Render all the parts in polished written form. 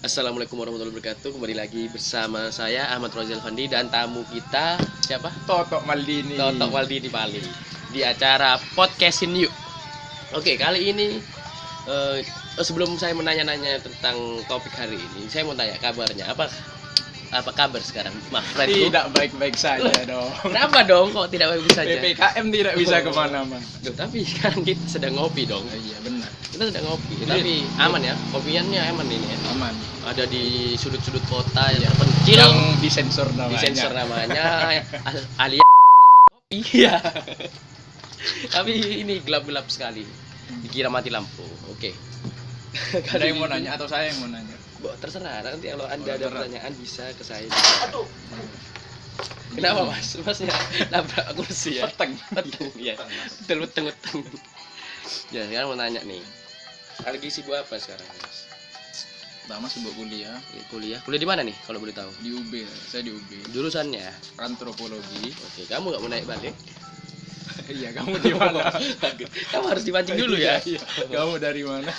Assalamualaikum warahmatullahi wabarakatuh. Kembali lagi bersama saya Ahmad Rozal Fandi dan tamu kita siapa? Totok Maldini. Totok Waldini Pali di acara Podcastin Yuk. Oke, kali ini sebelum saya menanya-nanya tentang topik hari ini, saya mau tanya kabarnya. Apa kabar sekarang, Mas friendku? Tidak baik-baik saja dong. Kenapa dong kok tidak baik saja? PPKM tidak bisa kemana-mana. Duh, tapi sekarang kita sedang ngopi dong. Iya benar. Kita sedang ngopi, tapi aman ya. Kopiannya aman ini ya. Aman. Ada di sudut-sudut kota yang terpencil. Yang disensor namanya. Disensor namanya alias kopi. Iya. Tapi ini gelap-gelap sekali. Dikira mati lampu. Oke. Ada yang mau nanya atau saya yang mau nanya? Terserah, nanti kalau Anda ada terserah. pertanyaan bisa ke saya. Aduh. Kenapa Mas? Masnya nabrak kursi ya? Peteng. Peteng. Iya. Betul. Ya, sekarang mau nanya nih. Lagi sibuk apa sekarang, Mas? Pertama sibuk kuliah Kuliah di mana nih kalau boleh tahu? di UB. Saya di UB. Jurusannya? Antropologi. Oke, kamu nggak mau naik balik? Iya, kamu di mana? Kamu harus dipancing dulu ya. Iya. Kamu dari mana?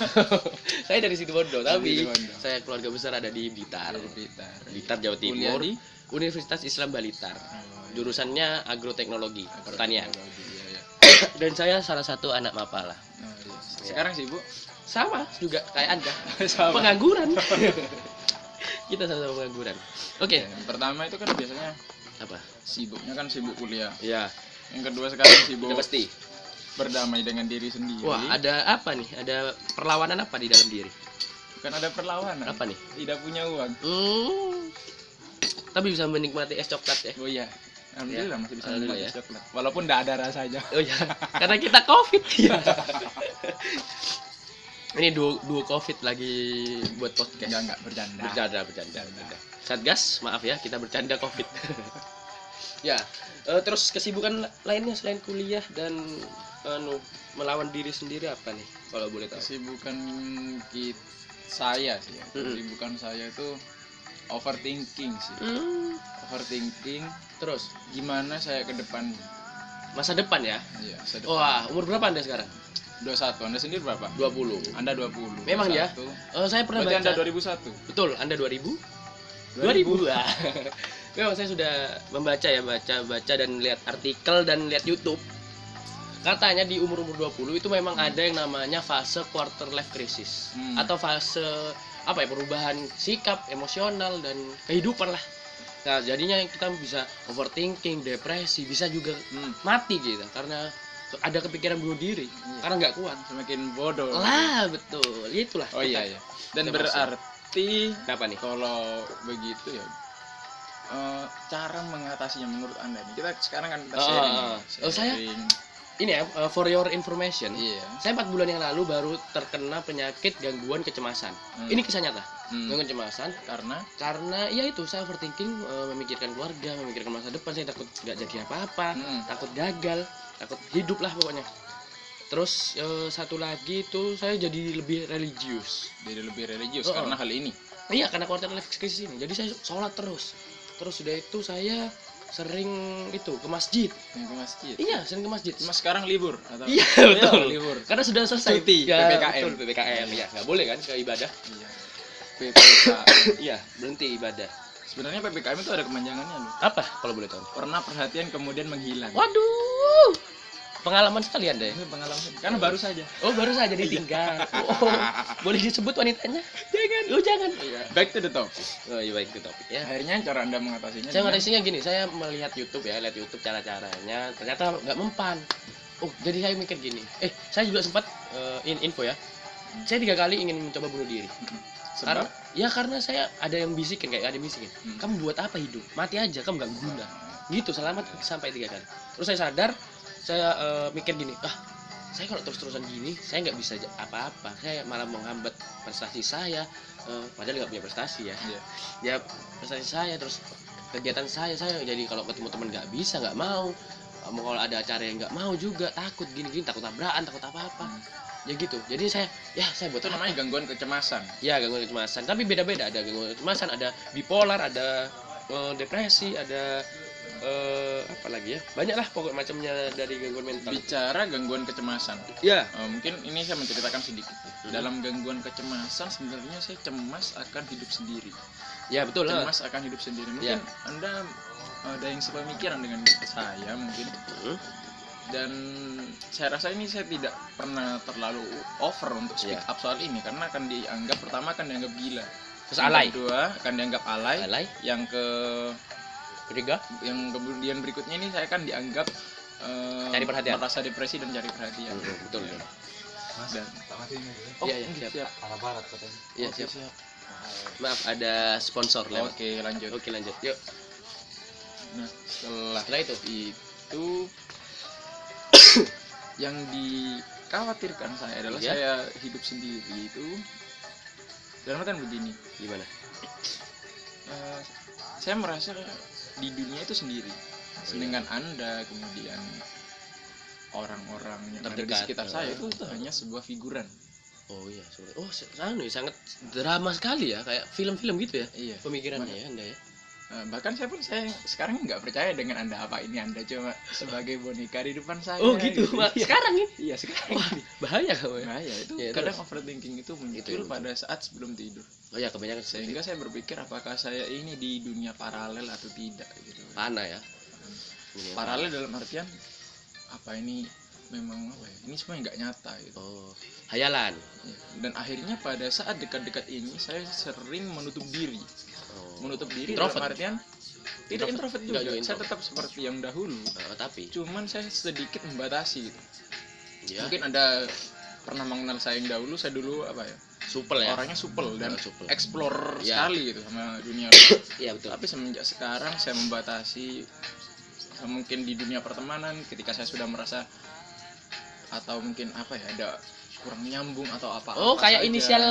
Saya dari Situbondo, tapi Situbondo. saya keluarga besar ada di Blitar. Blitar, Jawa Kuliah Timur. di Universitas Islam Blitar. Jurusannya agroteknologi, pertanian. Iya, iya. Dan saya salah satu anak Mapala. Nah, iya. Sekarang sibuk? Sama juga kayak Anda. Sama. Pengangguran. Kita sama-sama pengangguran. Oke. Yang pertama itu kan biasanya Apa? sibuknya kan sibuk kuliah. Ya, Yang kedua sekarang sibuk udah pasti. berdamai dengan diri sendiri. Wah, ada apa nih? Ada perlawanan apa di dalam diri? Bukan ada perlawanan. Apa nih? Tidak punya uang. Tapi bisa menikmati es coklat ya. Oh iya. Alhamdulillah masih bisa Alhamdulillah menikmati ya. coklat. Walaupun tidak ada rasanya. Oh ya, karena kita COVID. Ya. Ini dua COVID lagi buat podcast. Enggak bercanda. Bercanda. Satgas, maaf ya, kita bercanda COVID. Ya, terus kesibukan lainnya selain kuliah dan melawan diri sendiri apa nih, kalau boleh tahu? Kesibukan saya sih ya. Mm-mm. Kesibukan saya itu overthinking sih. Overthinking Terus gimana saya ke depan. masa depan ya. Iya, masa depan. Wah, umur berapa Anda sekarang? 21. Anda sendiri berapa? 20. Anda 20. Memang ya? 21. Saya pernah Berarti baca. Anda 2001. Betul, Anda 2000? 2000 ah. Memang saya sudah membaca ya, baca dan lihat artikel dan lihat YouTube. Katanya di umur-umur 20 itu memang ada yang namanya fase quarter life crisis atau fase apa ya, perubahan sikap, emosional dan kehidupan lah. Nah, jadinya kita bisa overthinking, depresi, bisa juga mati gitu karena ada kepikiran bunuh diri karena nggak kuat. Semakin bodoh. Lah, betul. Itulah. Oh iya iya. Dan Kita berarti Apa nih? kalau begitu ya cara mengatasinya menurut Anda nih. Kita sekarang kan kita sharing. Saya ini ya, for your information. Iya. Saya 4 bulan yang lalu baru terkena penyakit gangguan kecemasan. Ini kisah nyata. Gangguan kecemasan karena ya itu saya overthinking, memikirkan keluarga, memikirkan masa depan, saya takut nggak jadi apa-apa, takut gagal, takut hidup lah pokoknya. Terus satu lagi itu saya jadi lebih religius. Jadi lebih religius karena hal ini. Iya, karena quarter life crisis ini. Jadi saya sholat terus. Terus sudah itu saya sering itu ke masjid. Yang ke masjid. Iya, sering ke masjid. Mas sekarang libur atau? Iya, betul. Libur. Karena sudah selesai Cuti, ya, PPKM. betul, PPKM. Ya, nggak boleh kan ke ibadah. Iya. PPKM. Iya, berhenti ibadah. Sebenarnya PPKM itu ada kepanjangannya loh. Apa kalau boleh tahu? Pernah perhatian kemudian menghilang. Waduh. Pengalaman sekali Anda ya? Ini pengalaman. Karena baru saja. Oh, baru saja ditinggal. Oh, boleh disebut wanitanya? Jangan. Oh, jangan. Back to the topic. Oh, iya, baik itu topik ya. Akhirnya cara Anda mengatasinya. Saya ngatasinya gini, saya melihat YouTube ya, lihat YouTube cara-caranya, ternyata nggak mempan. Oh, jadi saya mikir gini. Saya juga sempat info ya. Saya 3 kali ingin mencoba bunuh diri. Karena saya ada yang bisikin, kayak ada yang bisikin. Kamu buat apa hidup? Mati aja, kamu nggak guna. Gitu, selamat sampai 3 kali. Terus saya sadar, saya mikir gini, saya kalau terus-terusan gini, saya nggak bisa apa-apa. Saya malah menghambat prestasi saya. Padahal nggak punya prestasi ya. Ya prestasi saya, terus kegiatan saya jadi kalau ketemu teman nggak bisa, nggak mau kalau ada acara yang nggak mau juga, takut gini-gini, takut tabrakan, takut apa-apa. Ya gitu. Jadi saya buat Itu namanya gangguan kecemasan. Ya, gangguan kecemasan. Tapi beda-beda, ada gangguan kecemasan, ada bipolar, ada depresi, ada Apa lagi ya, banyak lah pokok macamnya dari gangguan mental. Bicara gangguan kecemasan, Ya. mungkin ini saya menceritakan sedikit. Dalam gangguan kecemasan sebenarnya saya cemas akan hidup sendiri. Ya betul lah. Cemas akan hidup sendiri. Mungkin Anda ada yang sepemikiran dengan saya mungkin. Dan saya rasa ini saya tidak pernah terlalu over untuk speak up soal ini, karena akan dianggap, pertama akan dianggap gila, Terus alay. kedua akan dianggap alay, yang ketiga, yang kemudian berikutnya ini saya akan dianggap cari perhatian, merasa depresi dan cari perhatian. Betul. Dan iya siap. Arah barat katanya. Iya siap. Maaf, ada sponsor lewat. Oke, lanjut. Yuk. Nah, setelah itu yang dikhawatirkan saya adalah saya hidup sendiri itu dalam artian begini. Gimana? Saya merasa di dunia itu sendiri. Sedangkan Anda kemudian orang-orang yang ada di sekitar saya itu hanya sebuah figuran. Oh iya, sangat drama sekali ya, kayak film-film gitu ya. Iya. Pemikirannya ya Anda ya. Bahkan saya sekarang nggak percaya dengan Anda apa ini Anda cuma sebagai boneka di depan saya. Oh gitu, Pak. Sekarang ini? Iya, sekarang. Wah, bahaya kamu ya. Bahaya itu. Kadang overthinking itu muncul pada saat sebelum tidur. Oh ya, kebanyakan sehingga saya berpikir apakah saya ini di dunia paralel atau tidak gitu. Mana ya? Paralel dalam artian apa ini memang apa ya? Ini semuanya nggak nyata gitu. Oh, hayalan. Ya. Dan akhirnya pada saat dekat-dekat ini saya sering menutup diri. Menutup diri dalam artian tidak introvert juga. Saya tetap seperti yang dahulu. Tapi cuman saya sedikit membatasi gitu. Ya. Mungkin Anda pernah mengenal saya yang dahulu, saya dulu apa ya? Supel ya. Orangnya supel dan explore sekali gitu sama dunia. Iya betul. Tapi semenjak sekarang saya membatasi. Mungkin di dunia pertemanan ketika saya sudah merasa atau mungkin apa ya, ada kurang nyambung atau apa. Oh, kayak saja. Inisial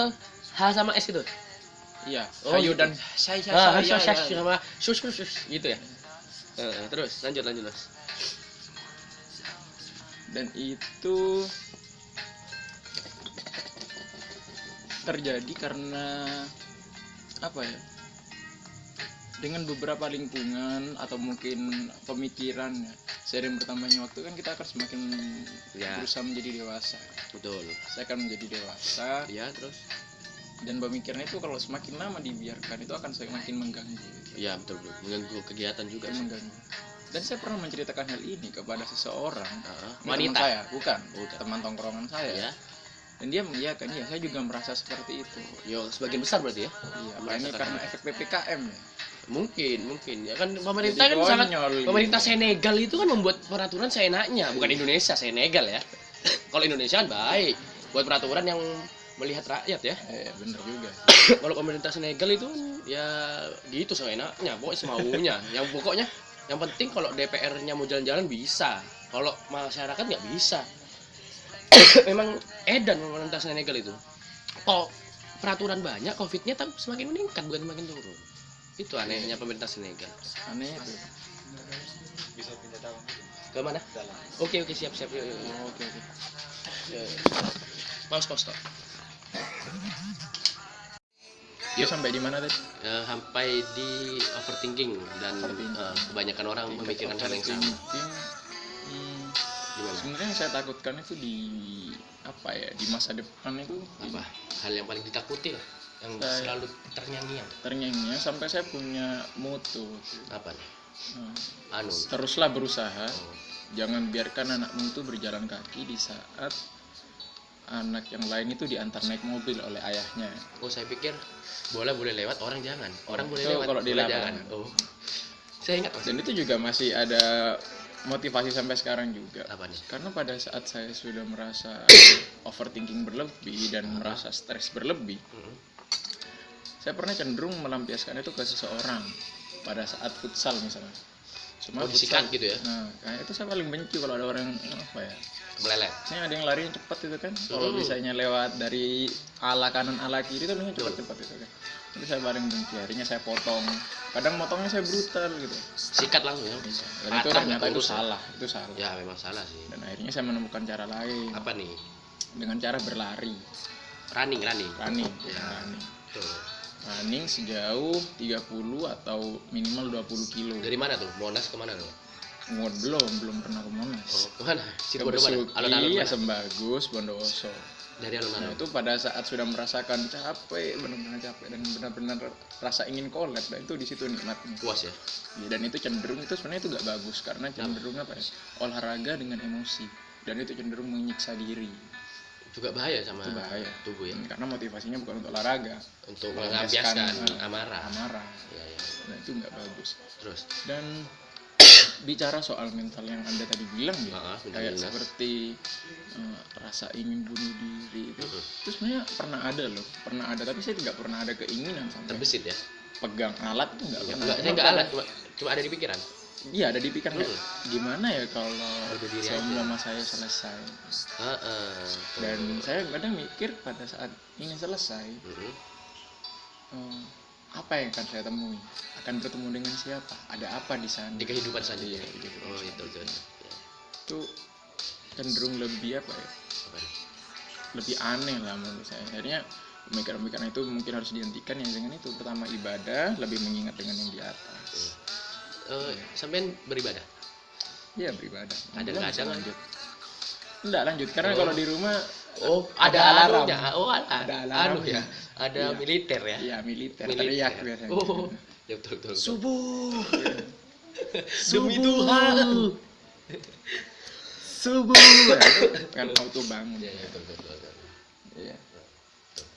H sama S itu. Iya. Hayu gitu. Dan saya sama sus gitu ya. Terus lanjut Mas. Dan itu terjadi karena apa ya? Dengan beberapa lingkungan atau mungkin pemikiran ya. Seiring bertambahnya waktu kan kita akan semakin berusaha menjadi dewasa. Betul. Saya akan menjadi dewasa. Iya, terus. Dan pemikiran itu kalau semakin lama dibiarkan itu akan semakin mengganggu. Iya betul. Mengganggu kegiatan juga. Mengganggu. Dan saya pernah menceritakan hal ini kepada seseorang. Wanita. Teman saya, bukan. Teman tongkrongan saya. Iya. Dan dia mengiyakan, ya saya juga merasa seperti itu. Yo, sebagian besar berarti ya. Iya, ini karena efek PPKM ya. Mungkin ya kan pemerintah kan sangat pemerintah Senegal itu kan membuat peraturan seenaknya, bukan Indonesia, Senegal ya. Kalau Indonesia kan baik buat peraturan yang melihat rakyat ya. Bener juga. Kalau pemerintah Senegal itu ya gitu seenaknya, pokoknya semaunya. Yang penting kalau DPR-nya mau jalan-jalan bisa, kalau masyarakat nggak bisa. Memang edan pemerintah Senegal itu. Kok peraturan banyak, COVID-nya tapi semakin meningkat bukan semakin turun. Itu anehnya pemerintah Senegal. Aneh itu. Bisa pindah tahun. Ke mana? Oke, siap. Oke. Pause. Dia sampai di mana tadi? Sampai di overthinking dan kebanyakan orang memikirkan hal yang sama. Sebenarnya yang saya takutkan itu di apa ya, di masa depan itu apa? Hal yang paling ditakuti lah, yang selalu terngiang-ngiang sampai saya punya moto. Apa nih? Teruslah berusaha. Jangan biarkan anakmu itu berjalan kaki di saat anak yang lain itu diantar naik mobil oleh ayahnya. Oh, saya pikir bola boleh lewat, orang jangan. Orang boleh lewat, kalau di jangan. Oh. Saya ingat. Dan itu juga masih ada motivasi sampai sekarang juga. Apa nih? Karena pada saat saya sudah merasa overthinking berlebih dan merasa stres berlebih, saya pernah cenderung melampiaskan itu ke seseorang pada saat futsal misalnya. Cuma disikat gitu ya. Nah, kayak itu saya paling benci kalau ada orang apa ya? Melelet. Ini ada yang lari cepat itu kan. Kalau misalnya lewat dari ala kanan ala kiri itu cepat itu kan. Itu saya paling benci. Akhirnya saya potong. Kadang motongnya saya brutal gitu. Sikat langsung ya. Dan itu ternyata itu salah. Ya memang salah sih. Dan akhirnya saya menemukan cara lain. Apa nih? Dengan cara berlari. Running. Ya. Tuh. running sejauh 30 atau minimal 20 kilo. Dari mana tuh? Monas kemana tuh? Belum pernah ke Monas. Oh, kemana? Ke Situbondo mana? Alun-alun Besuki, mana? Asam Bagus, Bondowoso. Dari Nah alun-alun. itu pada saat sudah merasakan capek, benar-benar capek dan benar-benar rasa ingin collab, dan itu di situ nikmatnya. Puas ya? Ya, dan itu cenderung itu sebenarnya itu gak bagus karena cenderung apa ya? Olahraga dengan emosi, dan itu cenderung menyiksa diri. Juga bahaya sama Itu bahaya. tubuh ya. Karena motivasinya bukan untuk olahraga, Untuk melampiaskan, melampiaskan amarah. amarah. Ya, ya. Nah itu nggak bagus. Terus Dan bicara soal mental yang anda tadi bilang ya, mental kayak illness. seperti rasa ingin bunuh diri itu, Mhm. itu sebenarnya pernah ada, tapi saya tidak pernah ada keinginan sampai terbesit ya? pegang alat itu nggak pernah. Enggak, saya enggak alat, cuma ada di pikiran. Iya, ada di pikiran kayak, gimana ya kalau Bunuh diri semua saya selesai. Heeh. Dan saya kadang mikir pada saat ini selesai, Mhm. apa yang akan saya temui, akan bertemu dengan siapa, ada apa di sana, Di kehidupan selanjutnya. Iya, di kehidupan Oh, itu. Ya. itu cenderung lebih apa ya, Apa nih? lebih aneh lah menurut saya. Akhirnya pemikiran-pemikiran itu mungkin harus dihentikan ya dengan itu. Pertama ibadah, lebih mengingat dengan yang di atas. Sampean beribadah? Iya, beribadah. Kadang-kadang Bisa lanjut. Enggak lanjut karena Oh. kalau di rumah Ada alarm. anunya. Oh, Ada anu alarm ya. Ada Iya. militer ya. ya militer teriak biasanya. Oh, ya betul. Subuh. Demi Tuhan. Subuh. Kan auto bangun. Ya, betul. Iya.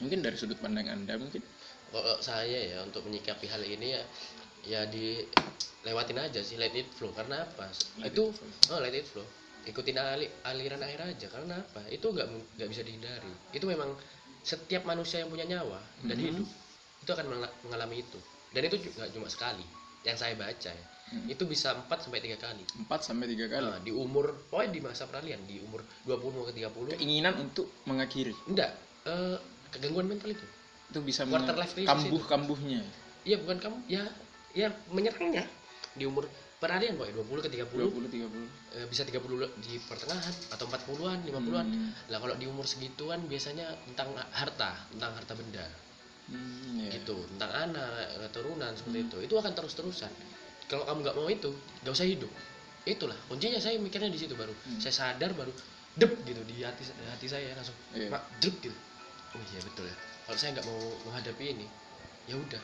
Mungkin dari sudut pandang Anda mungkin. Kalau saya ya untuk menyikapi hal ini ya dilewatin aja sih, let it flow. Karena apa? Let Let it flow. Ikutin aliran air aja. Karena apa? Itu nggak bisa dihindari. Itu memang setiap manusia yang punya nyawa dan hidup itu akan mengalami itu. Dan itu juga cuma sekali. Yang saya baca ya. Itu bisa 4 sampai 3 kali. 4 sampai 3 kali. Nah, di umur pokoknya di masa peralihan, di umur 20 ke 30. Keinginan untuk mengakhiri. Enggak, kegangguan mental itu. Itu bisa Quarter life crisis kambuh-kambuhnya. Iya, bukan kamu ya menyerangnya di umur peralihan pokoknya 20 ke 30. 20 30. Bisa 30 di pertengahan atau 40-an, 50-an. Lah kalau di umur segituan biasanya tentang harta benda. Iya. Gitu, tentang anak, turunan seperti itu. Itu akan terus-terusan. Kalau kamu nggak mau itu, nggak usah hidup. Itulah kuncinya, saya mikirnya di situ baru. Saya sadar baru dep gitu di hati saya langsung. Iya. Mak, dep gitu. Oh iya betul ya. Kalau saya nggak mau menghadapi ini, ya udah.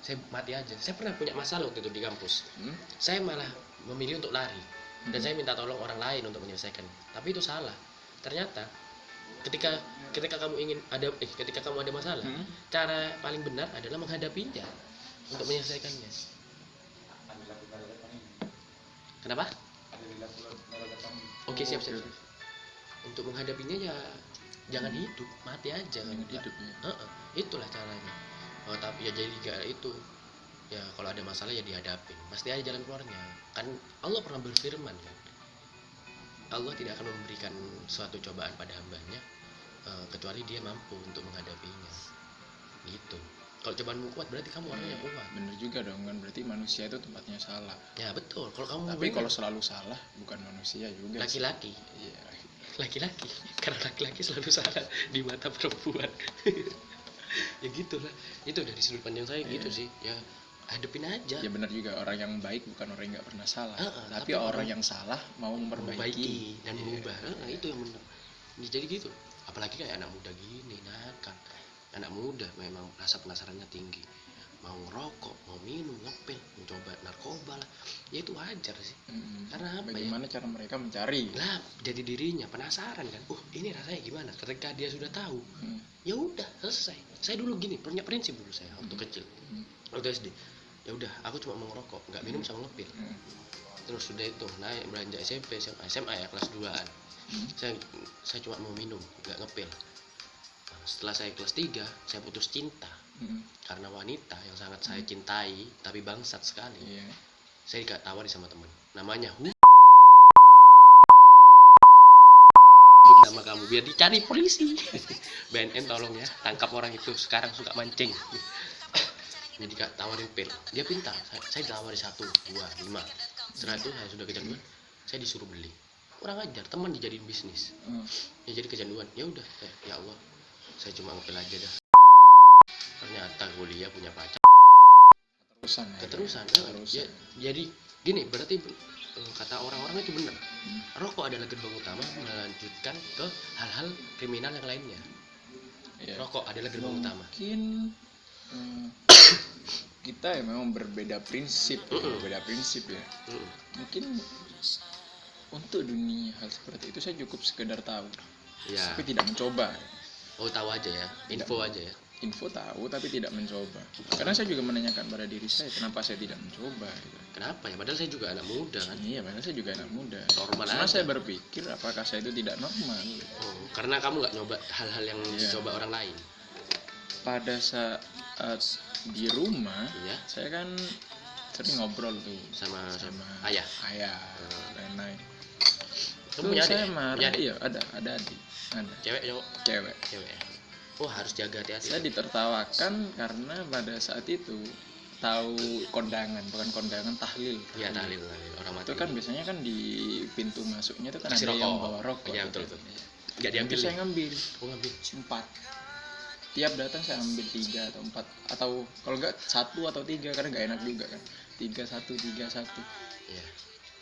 Saya mati aja. Saya pernah punya masalah waktu itu di kampus. Saya malah memilih untuk lari. Dan saya minta tolong orang lain untuk menyelesaikan. Tapi itu salah. Ternyata ketika kamu ketika kamu ada masalah, cara paling benar adalah menghadapinya untuk menyelesaikannya. Kenapa? Oke, siap. Untuk menghadapinya ya jangan hidup, mati aja. Jangan hidup ya. Itulah caranya. Tapi ya jadi gak itu. Ya kalau ada masalah ya dihadapin. Pasti ada jalan keluarnya. Kan Allah pernah berfirman kan. Allah tidak akan memberikan suatu cobaan pada hambanya kecuali dia mampu untuk menghadapinya. Gitu. Kalau cobaanmu kuat berarti kamu orangnya kuat. Bener juga dong kan, berarti manusia itu tempatnya salah. Ya betul. Kalau kamu Tapi kalau selalu salah bukan manusia juga. laki-laki. Iya. Laki-laki. Karena laki-laki selalu salah di mata perempuan. Ya gitulah. Itu dari sudut pandang saya gitu sih. Ya hadepin aja. Ya benar juga, orang yang baik bukan orang yang nggak pernah salah. Tapi Tapi orang yang salah mau memperbaiki dan mengubah. Itu yang benar. Jadi gitu. Apalagi kayak anak muda gini, nakal. Anak muda memang rasa penasarannya tinggi. Mau ngerokok, mau minum, ngepil, mencoba narkoba lah. Ya itu wajar sih. Karena apa bagaimana cara mereka mencari lah, jadi dirinya penasaran kan. Ini rasanya gimana? Ketika dia sudah tahu, ya udah selesai. Saya dulu gini, punya prinsip dulu saya waktu kecil. Waktu SD. Ya udah, aku cuma mau ngerokok, nggak minum sama ngepil. Terus sudah itu naik beranjak SMP, SMA ya kelas 2-an. Saya cuma mau minum, nggak ngepil. Setelah saya kelas 3, saya putus cinta karena wanita yang sangat saya cintai tapi bangsat sekali. Iya. Saya ditawari sama teman, namanya sebut nama kamu biar dicari polisi. BNN tolong ya, tangkap orang itu, sekarang suka mancing. Jadi tawarin pil, dia pintar. Saya ditawari 1, 2, 5. Setelah itu saya sudah kecanduan, saya disuruh beli. Kurang ajar, teman dijadiin bisnis. Ya jadi kecanduan. Ya udah, ya Allah, saya cuma ngepil aja dah. ternyata kuliah punya pacar Terusan. keterusan. Keterusan. Jadi gini, berarti kata orang-orang itu benar. Rokok adalah gerbang utama melanjutkan ke hal-hal kriminal yang lainnya. Ya. Rokok adalah gerbang utama. Mungkin kita ya memang berbeda prinsip ya. Mungkin untuk dunia hal seperti itu saya cukup sekedar tahu, Ya. tapi tidak mencoba. Oh, tahu aja ya, info aja ya. Info tahu tapi tidak mencoba. Karena saya juga menanyakan pada diri saya kenapa saya tidak mencoba. Gitu. Kenapa ya? Padahal saya juga anak muda kan. Iya, padahal saya juga anak muda. Normal Karena aja. saya berpikir apakah saya itu tidak normal. Gitu. Oh, karena kamu nggak nyoba hal-hal yang Iya. dicoba orang lain. Pada saat di rumah, Iya. saya kan sering ngobrol tuh Sama ayah, ayah. lain-lain. Kamu Tuh punya saya adik? marah. Punya adik? Iya, ada adik, ada Cewek cowok? cewek. Cewek ya. Oh, harus jaga hati-hati. Saya ditertawakan karena pada saat itu tahu kondangan, bukan kondangan, tahlil. Iya, tahlil. Orang mati. Itu kan biasanya kan di pintu masuknya itu kan Kasih ada yang rokok. bawa rokok. Iya, gitu. betul. Nggak Itu diambil. saya nih? ngambil Oh, ngambil. 4. Tiap datang saya ambil 3 atau 4, atau kalau enggak 1 atau 3 karena nggak enak juga kan. 3-1. Iya.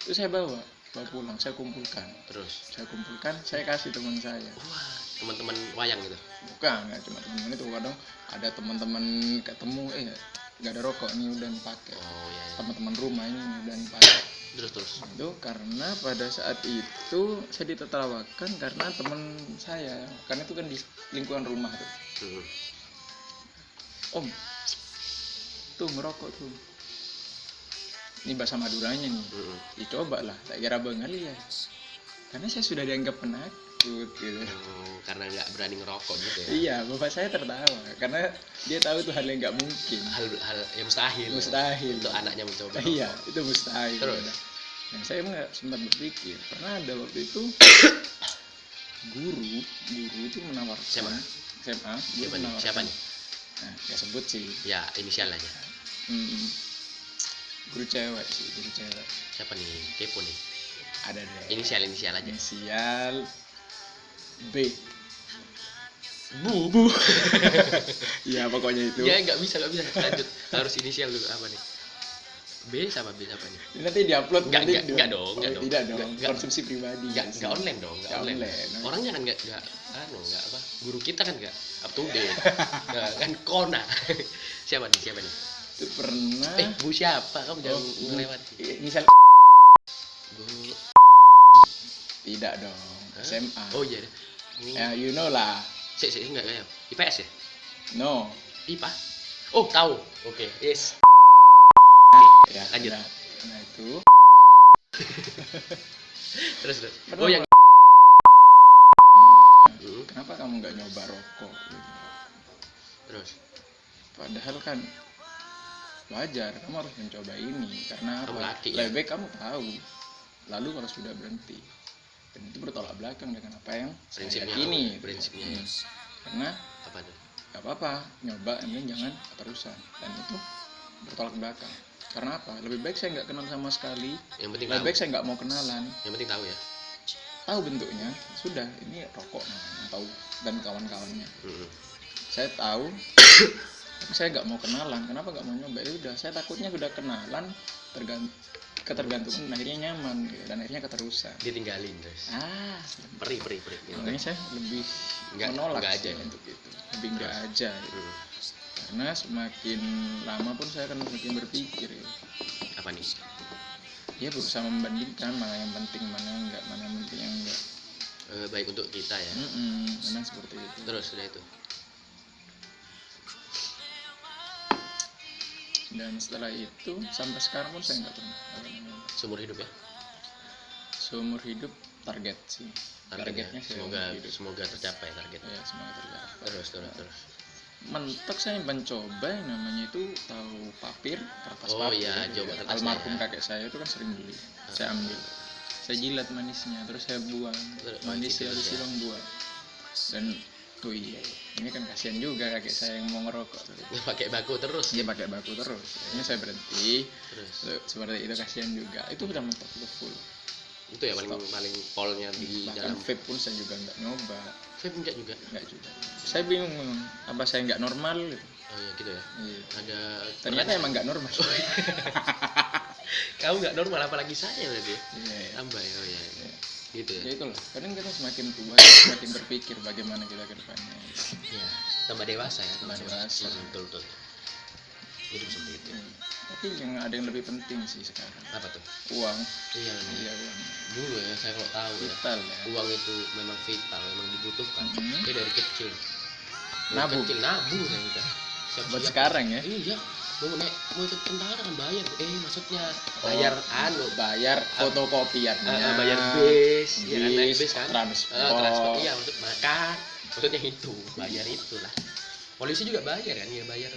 Itu saya bawa pulang, saya kumpulkan. Terus. Saya kasih teman saya. Wah, teman-teman wayang gitu. Bukan, nggak cuma teman-teman itu, kadang ada teman-teman ketemu nggak ada rokok nih udah dipakai. Oh, iya. Teman-teman rumah ini udah dipakai. Terus. Itu karena pada saat itu saya ditertawakan karena teman saya, karena itu kan di lingkungan rumah tuh. Om, tuh ngerokok tuh. Ini bahasa Maduranya nih. Dicoba lah, tak kira bengali ya. Karena saya sudah dianggap penakut gitu. Oh, karena nggak berani ngerokok gitu ya. Iya, bapak saya tertawa karena dia tahu itu hal yang nggak mungkin. Hal yang mustahil. Mustahil. Untuk anaknya mencoba. Iya, itu mustahil. Terus? Nah, saya nggak sempat berpikir. Pernah ada waktu itu guru itu menawarkan SMA? SMA. Guru Siapa nih? menawarkan. Siapa nih? Nah, nggak sebut sih. Ya, inisial aja. Guru cewek sih, guru cewek. Siapa nih? Kepo nih. Ada deh. Inisial aja. Inisial B. Bu. Iya, pokoknya itu. Ya, nggak bisa. Lanjut. Harus inisial dulu apa nih? B siapa nih? Ini nanti diupload Nggak nanti dong. Tidak dong. Nggak. Konsumsi pribadi. Nggak online dong, nggak online. Orangnya kan nggak apa? Guru kita kan nggak up to date. Nggak, kan kona. Siapa nih? Itu pernah. Bu siapa? Kamu jangan Bu. melewati. Misal Bu. tidak dong. Hah? SMA. Oh iya. Ini. Ya, you know lah. Sik nggak kayak IPS ya? No. IPA? Oh, tahu. Oke, yes. Ya, Lanjut. Nah itu. Terus. Pernah Oh, yang kenapa kamu nggak nyoba rokok? Gitu. terus. Padahal kan wajar, kamu harus mencoba ini karena Kamu apa? laki, ya? Lebih baik kamu tahu. Lalu kalau sudah berhenti, dan itu bertolak belakang dengan apa yang saya Prinsipnya yakini. prinsipnya ya. Karena Apa tuh? nggak apa-apa nyoba, ini jangan keterusan, dan itu bertolak belakang. Karena apa? Lebih baik saya nggak kenal sama sekali. Yang penting Lebih tahu. baik saya nggak mau kenalan. Yang penting tahu ya. Tahu bentuknya, sudah ini rokok namanya, tahu, dan kawan-kawannya. Saya tahu, tapi saya nggak mau kenalan. Kenapa nggak mau nyoba? Ya udah, saya takutnya udah kenalan, ketergantungan, dan akhirnya nyaman, gitu, dan akhirnya keterusan. Ditinggalin terus. Peri. Makanya saya lebih Nggak menolak aja sih ya? untuk itu, lebih nggak aja. Gitu. Karena semakin lama pun saya akan semakin berpikir, ya. Apa nih? Ya berusaha membandingkan mana yang penting, mana yang enggak, mana yang penting yang enggak. Baik untuk kita ya. Memang seperti itu. Terus sudah itu. Dan setelah itu sampai sekarang pun saya nggak pernah. Seumur hidup ya. Seumur hidup target sih. Targetnya seumur hidup. semoga tercapai targetnya. Ya, semoga tercapai. Terus. Mentok saya mencoba yang namanya itu tahu papir, kertas Oh papir. iya, coba kertasnya Almarhum ya. kakek saya itu kan sering beli. Saya ambil. Saya jilat manisnya, terus saya buang. Manis gitu habis ya. silang buang. Dan oh iya, ini kan kasihan juga kakek saya yang mau ngerokok. Pakai baku terus. Dia pakai baku terus. Ini saya berhenti. Terus. Seperti itu kasihan juga. Itu udah mentok udah full. Itu ya paling polnya di Bahkan dalam. vape pun saya juga nggak nyoba. Vape enggak juga. Nggak juga. Saya bingung, apa saya nggak normal gitu. Oh iya gitu ya. Iya. Ada Ternyata emang nggak normal. kamu nggak normal apalagi saya berarti. Iya. Tambah ya, oh iya. Iya. Gitu ya. Ya itulah. Kadang kita semakin tua, kita semakin berpikir bagaimana kita ke depannya. Iya. Tambah dewasa ya. Tambah dewasa. Betul betul. Hidup seperti itu. Tapi yang ada yang lebih penting sih sekarang. Apa tuh? Uang. Iya. Iya, uang. Dulu ya saya kalau tahu ya. Vital ya. Uang itu memang vital, memang dibutuhkan. Mhm. Dia dari kecil. Nabung. Kecil nabung saya udah. Buat sekarang ya. Iya. Mau ikut tentara kan bayar. Maksudnya bayar Bayar fotokopiannya. bayar bis, ya kan naik bis, bis kan. transport. Transport iya maksud makan. Maksudnya itu, bayar itulah. Polisi juga bayar kan, ya bayar.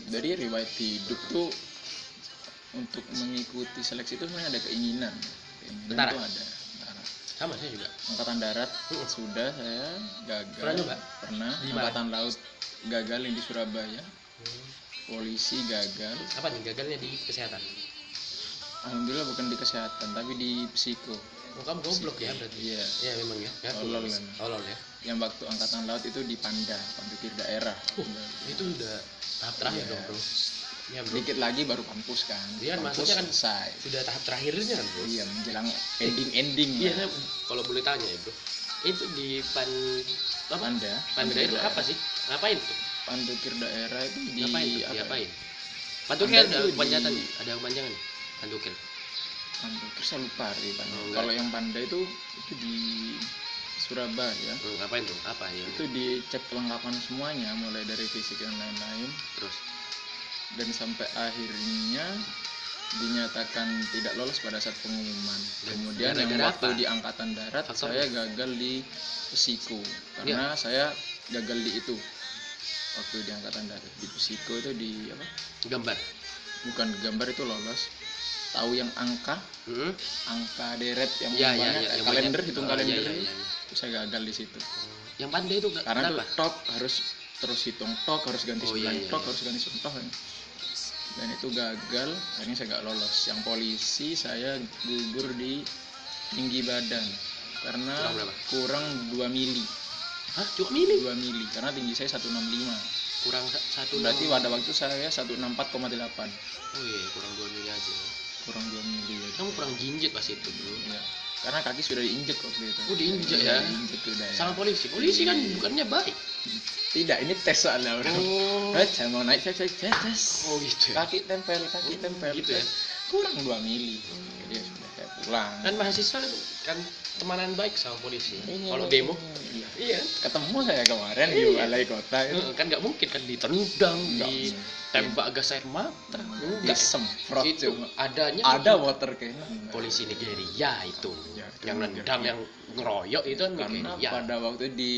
Dari riwayat hidup tuh untuk mengikuti seleksi itu sebenarnya ada keinginan. Tentara? Itu ada. Tentara. Sama saya juga. Angkatan darat sudah saya gagal. Pernah nyoba? Pernah. Di mana? Angkatan laut gagal yang di Surabaya. Polisi gagal. Apa nih gagalnya di kesehatan? Alhamdulillah bukan di kesehatan tapi di psiko. Oh, kamu goblok ya berarti. Iya. Iya memang ya. Tolol kan. Tolol ya. Yang waktu angkatan laut itu di Panda, Pandukir daerah. Itu udah tahap terakhir Iya. dong, Bro. Iya, Bro. Dikit lagi baru kampus kan. Iya, kan Kampus maksudnya kan selesai. Sudah tahap terakhirnya kan, Bro. Iya, menjelang ending. Iya, saya kalau boleh tanya ya, Bro. Itu di apa? Panda. Panda itu daerah. apa sih? Ngapain tuh? Pandukir daerah itu di Ngapain tuh? apa ya? Diapain? Pandukir Panda ada itu kepanjangan, di- ada kepanjangan nih. Pandukir. Pandukir saya lupa di Panda. Oh, enggak. Kalau yang Panda itu di Surabaya. Ngapain tuh? Apa ya? Itu dicek kelengkapan semuanya mulai dari fisik dan lain-lain Terus dan sampai akhirnya dinyatakan tidak lolos pada saat pengumuman. Kemudian yang gara-gara waktu apa? di angkatan darat Faktor saya gagal di psiko karena saya gagal di itu. Waktu di angkatan darat di psiko itu di apa? gambar. Bukan gambar itu lolos. Tahu yang angka deret yang Iya, banyak iya, kayak yang kalender banyak. hitung Oh, kalender iya, itu. iya, iya. Saya gagal di situ. Yang pandai itu Karena kenapa? tuh tok harus terus hitung tok harus ganti Oh, sebulan iya, iya, tok iya. harus ganti sebulan tok dan itu gagal akhirnya saya nggak lolos. Yang polisi saya gugur di tinggi badan karena Kurang berapa? kurang 2 mili Hah? Cuma milih? 2 mili karena tinggi saya 165 Kurang satu. berarti pada waktu saya 164,8 Oh iya, kurang 2 mili aja. kurang 2 mili ya. Kamu kurang jinjit pas itu, Bro. Iya. Karena kaki sudah diinjek waktu itu. Oh, diinjek Iya, ya? diinjek udah ya. Sama polisi. Polisi kan bukannya baik. Tidak, ini tes soalnya bro. Oh. Saya mau naik tes. Oh gitu ya. Kaki tempel gitu ya. kurang 2 mili jadi ya sudah saya pulang Kan mahasiswa kan temanan baik sama polisi. Iya, Kalau demo, iya. iya. ketemu saya kemarin di Iya. balai kota itu Kan nggak mungkin kan ditendang, Nggak ditembak gas air mata. Enggak. disemprot Itu cuma adanya ada water cannon polisi Nigeria itu. Ya, Yang itu nendang, yang ngeroyok itu kan karena Nigeria. pada waktu di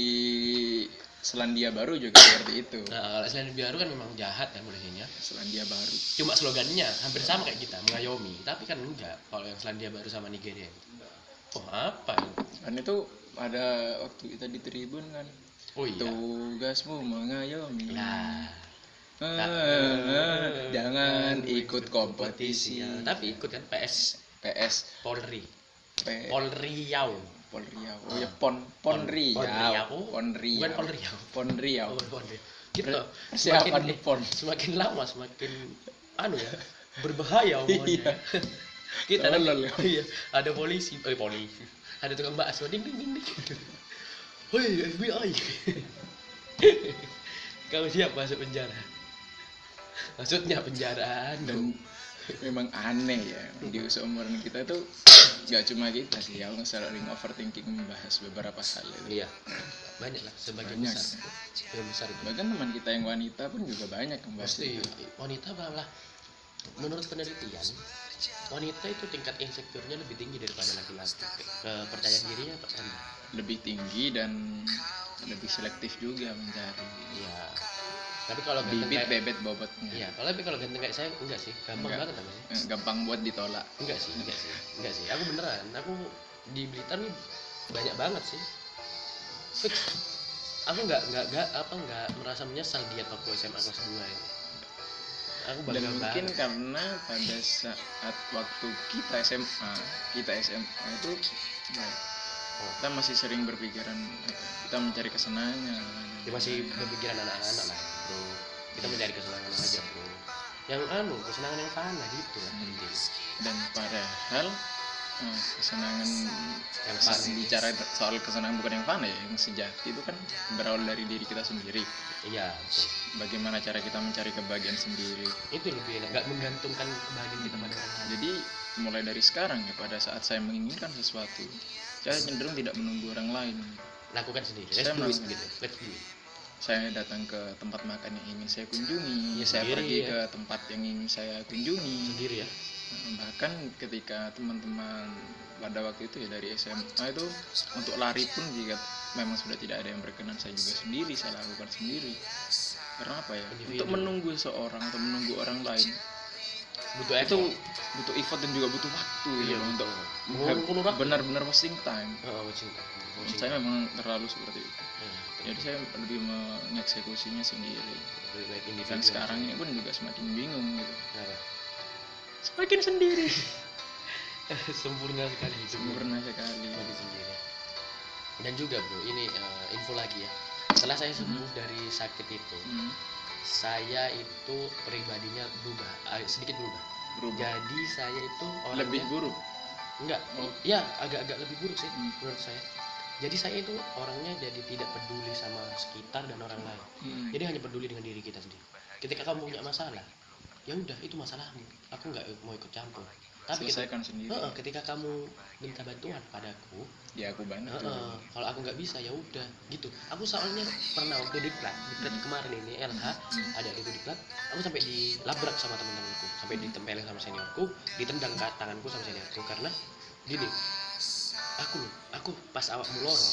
Selandia Baru juga seperti itu. Nah, kalau Selandia Baru kan memang jahat kan polisinya. Selandia Baru Cuma slogannya hampir sama kayak kita, mengayomi. Tapi kan enggak kalau yang Selandia Baru sama Nigeria. Oh, apa ini? kan itu ada waktu kita di tribun kan Oh iya. tugasmu mengayomi Lah, jangan ikut kompetisi ya, tapi ikut kan PS PS Polri. P Polriau. Polriau. Oh ya Pon Riau. Pon Riau. Bukan Polriau. Pon Riau. Oh, Polri. Kita Siapa semakin, Pon? semakin lama semakin ya berbahaya omongannya. Kita Tolol ya. iya, ada polisi, polisi. Ada tukang bakso ding ding ding ding. Hoi FBI. Kamu siap masuk penjara? Maksudnya penjaraan Dan memang aneh ya di seumuran kita tuh nggak cuma kita sih yang sering overthinking membahas beberapa hal itu. Iya. Banyak lah sebagian Banyak. besar. Sebagian besar itu. Bahkan teman kita yang wanita pun juga banyak membahas Pasti itu. wanita malah menurut penelitian wanita itu tingkat insecure-nya lebih tinggi daripada laki-laki. Kepercayaan dirinya rendah. Lebih tinggi dan lebih selektif juga mencari Iya. Tapi kalau ganteng bibit kayak bebet bobotnya. iya, tapi kalau ganteng kayak saya enggak sih. Gampang Enggak. banget namanya. Gampang buat ditolak. Enggak sih. Aku beneran. Aku di Blitar nih banyak banget sih. Fix. Aku enggak merasa menyesal diet waktu SMA kelas 2 ini. Aku Dan bangga mungkin banget. karena pada saat waktu kita SMA itu ya, kita masih sering berpikiran kita mencari kesenangan. Dia masih berpikiran anak-anak lah, Bro. Kita mencari kesenangan aja bro. Yang kesenangan yang fana gitu lah intinya. Dan padahal kesenangan Yang saat fana. bicara soal kesenangan bukan yang fana ya, yang sejati itu kan berawal dari diri kita sendiri. Iya betul. Bagaimana cara kita mencari kebahagiaan sendiri. Itu lebih enak, nggak menggantungkan kebahagiaan kita pada orang lain. Jadi mulai dari sekarang ya, pada saat saya menginginkan sesuatu, saya cenderung tidak menunggu orang lain. Lakukan sendiri. Saya Let's do it mau- gitu. Let's do it. Saya datang ke tempat makan yang ingin saya kunjungi, Ya, saya sendiri, pergi ya. ke tempat yang ingin saya kunjungi. Sendiri ya. Bahkan ketika teman-teman pada waktu itu ya dari SMA itu untuk lari pun jika memang sudah tidak ada yang berkenan, saya juga sendiri, saya lakukan sendiri. Karena apa ya? Individu. Untuk menunggu seorang atau menunggu orang lain Butuh itu effort. butuh effort dan juga butuh waktu Iya, gitu, untuk mengulur waktu. benar-benar wasting time. Cinta. Saya memang terlalu seperti itu. Iya, Jadi saya lebih mengeksekusinya sendiri. lebih baik individu. Dan sekarang ini pun juga semakin bingung gitu. Kenapa? Semakin sendiri. Sempurna sekali itu. Sempurna sekali. Mati sendiri. Dan juga bro, ini info lagi ya. Setelah saya sembuh dari sakit itu, saya itu pribadinya berubah, sedikit berubah. Berubah. Jadi saya itu orangnya Lebih buruk. enggak, Oh. ya agak-agak lebih buruk sih Hmm. menurut saya. Jadi saya itu orangnya jadi tidak peduli sama sekitar dan orang lain. Jadi hanya peduli dengan diri kita sendiri. Ketika kamu punya masalah, ya udah itu masalahmu. Aku nggak mau ikut campur. Tapi selesaikan sendiri. ketika kamu minta bantuan padaku, Ya aku bantu. kalau aku nggak bisa ya udah gitu. Aku soalnya pernah waktu diklat kemarin ini LH ada itu diklat, aku sampai dilabrak sama teman-temanku, sampai ditempelin sama seniorku, ditendang ke tanganku sama seniorku karena gini, aku pas awakmu loro,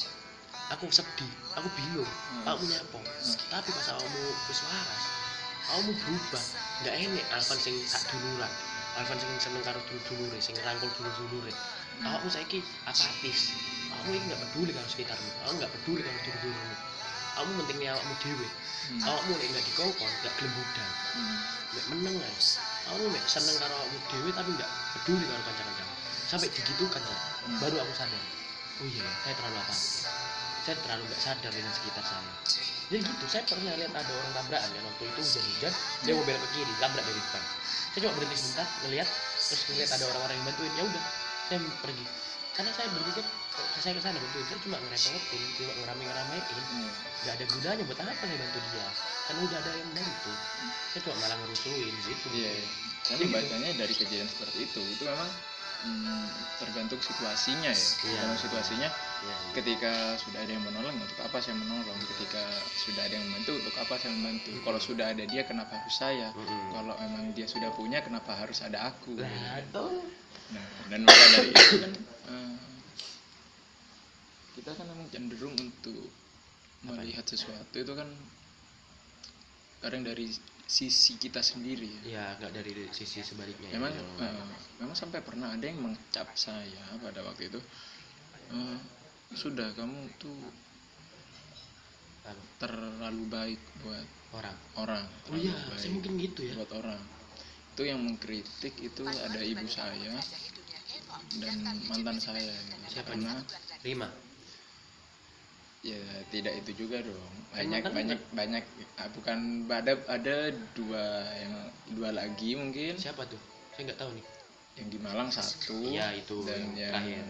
aku sedih, aku bingung, awakmu nyapa, tapi pas awakmu wis waras, awakmu berubah, nggak enek Alvan sing sak duluran, Alvan sing seneng karo dulure, sing ngerangkul dulure. Awakmu saiki apatis. Awakmu iki nggak peduli karo sekitarmu. Awakmu nggak peduli karo dulurmu. Awakmu pentingnya awakmu dhewe. Awakmu nek nggak dikongkon, nggak gelem budal. Nek meneng ae. Awakmu nek seneng karo awakmu dhewe tapi nggak peduli karo kanca-kancamu. Sampai digitukan ya. Baru aku sadar. Oh iya, saya terlalu apa? Saya terlalu nggak sadar dengan sekitar saya. Jadi gitu, saya pernah lihat ada orang tabrakan kan waktu itu hujan-hujan, dia mau belok ke kiri, tabrak dari depan. Saya cuma berhenti sebentar, ngelihat, terus ngelihat ada orang-orang yang bantuin, ya udah, saya pergi. Karena saya berpikir, saya ke sana bantuin, saya cuma ngerepotin, cuma ngeramein, nggak ada gunanya buat apa saya bantu dia? Karena udah ada yang bantu. Saya cuma malah ngerusuin gitu. Iya. Karena bacanya dari kejadian seperti itu memang tergantung situasinya ya. Tergantung situasinya. Ya, Ketika sudah ada yang menolong, untuk apa saya menolong? Ketika sudah ada yang membantu, untuk apa saya membantu? Kalau sudah ada dia, kenapa harus saya? Kalau memang dia sudah punya, kenapa harus ada aku? Lah, tuh. Nah, dan maka dari itu kan kita kan memang cenderung untuk melihat sesuatu itu kan kadang dari sisi kita sendiri ya. Ya, nggak dari sisi sebaliknya. Memang Ya. memang sampai pernah ada yang mengecap saya pada waktu itu, sudah kamu tuh Apa? terlalu baik buat Orang. orang. Oh iya, terlalu saya baik mungkin gitu ya. buat orang. Itu yang mengkritik itu ada ibu saya dan mantan saya. Siapa Karena Rima. ya tidak itu juga dong, Emang kan banyak bukan ada dua lagi mungkin Siapa tuh? Saya nggak tahu nih. yang di Malang satu. Iya, itu dan yang terakhir.